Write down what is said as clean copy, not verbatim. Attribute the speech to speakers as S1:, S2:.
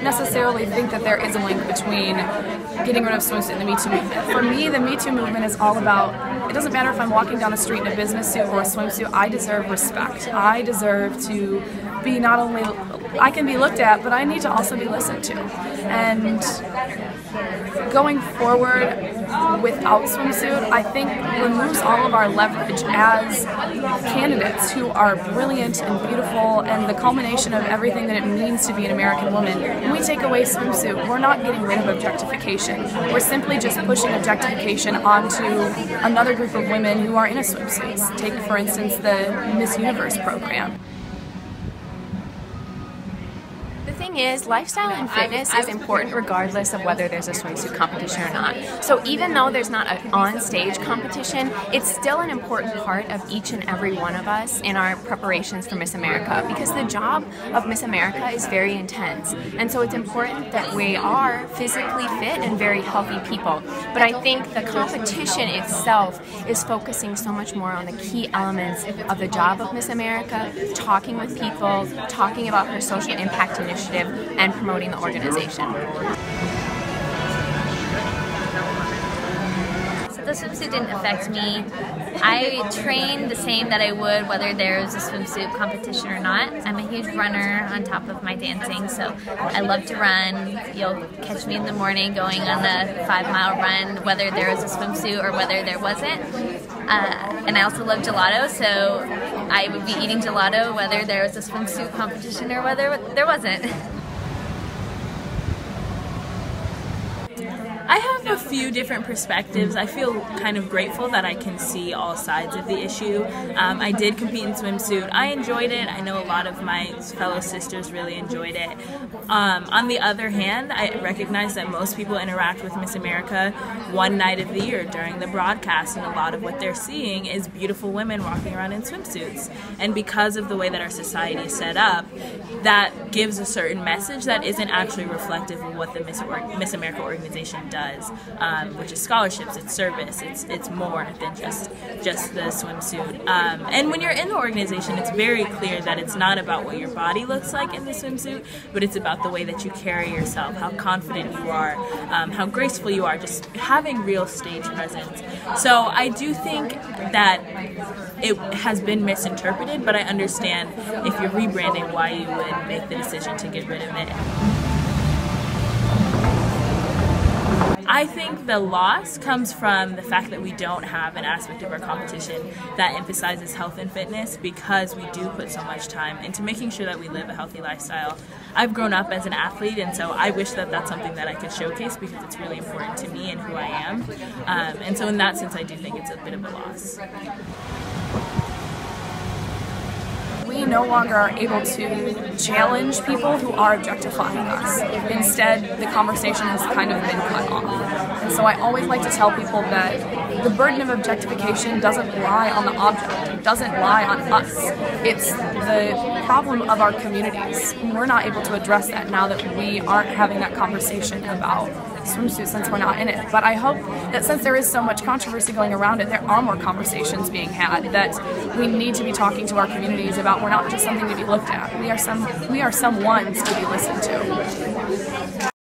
S1: necessarily think that there is a link between getting rid of swimsuit and the Me Too movement. For me, the Me Too movement is all about, it doesn't matter if I'm walking down the street in a business suit or a swimsuit, I deserve respect. I deserve to be not only, I can be looked at, but I need to also be listened to. And going forward without swimsuit, I think removes all of our leverage as candidates who are brilliant and beautiful and the culmination of everything that it means to be an American woman. When we take away swimsuit, we're not getting rid of objectification. We're simply just pushing objectification onto another group of women who are in a swimsuit. Take, for instance, the Miss Universe program.
S2: The thing is, lifestyle and fitness is important regardless of whether there's a swimsuit competition or not. So even though there's not an on-stage competition, it's still an important part of each and every one of us in our preparations for Miss America, because the job of Miss America is very intense. And so it's important that we are physically fit and very healthy people. But I think the competition itself is focusing so much more on the key elements of the job of Miss America, talking with people, talking about her social impact initiative, and promoting the organization.
S3: The swimsuit didn't affect me. I train the same that I would whether there's a swimsuit competition or not. I'm a huge runner on top of my dancing, so I love to run. You'll catch me in the morning going on the 5-mile run, whether there was a swimsuit or whether there wasn't. And I also love gelato, so I would be eating gelato whether there was a swimsuit competition or whether there wasn't.
S4: I have a few different perspectives. I feel kind of grateful that I can see all sides of the issue. I did compete in swimsuit. I enjoyed it. I know a lot of my fellow sisters really enjoyed it. On the other hand, I recognize that most people interact with Miss America one night of the year during the broadcast, and a lot of what they're seeing is beautiful women walking around in swimsuits. And because of the way that our society is set up, that gives a certain message that isn't actually reflective of what the Miss America organization does, which is scholarships, it's service, it's more than just the swimsuit. And when you're in the organization, it's very clear that it's not about what your body looks like in the swimsuit, but it's about the way that you carry yourself, how confident you are, how graceful you are, just having real stage presence. So I do think that it has been misinterpreted, but I understand if you're rebranding why you would make the decision to get rid of it. I think the loss comes from the fact that we don't have an aspect of our competition that emphasizes health and fitness, because we do put so much time into making sure that we live a healthy lifestyle. I've grown up as an athlete, and so I wish that that's something that I could showcase because it's really important to me and who I am. And so in that sense, I do think it's a bit of a loss.
S1: We no longer are able to challenge people who are objectifying us. Instead, the conversation has kind of been cut off. And so I always like to tell people that the burden of objectification doesn't lie on the object. It doesn't lie on us. It's the problem of our communities. We're not able to address that now that we aren't having that conversation about swimsuits since we're not in it. But I hope that since there is so much controversy going around it, there are more conversations being had, that we need to be talking to our communities about we're not just something to be looked at. We are some ones to be listened to.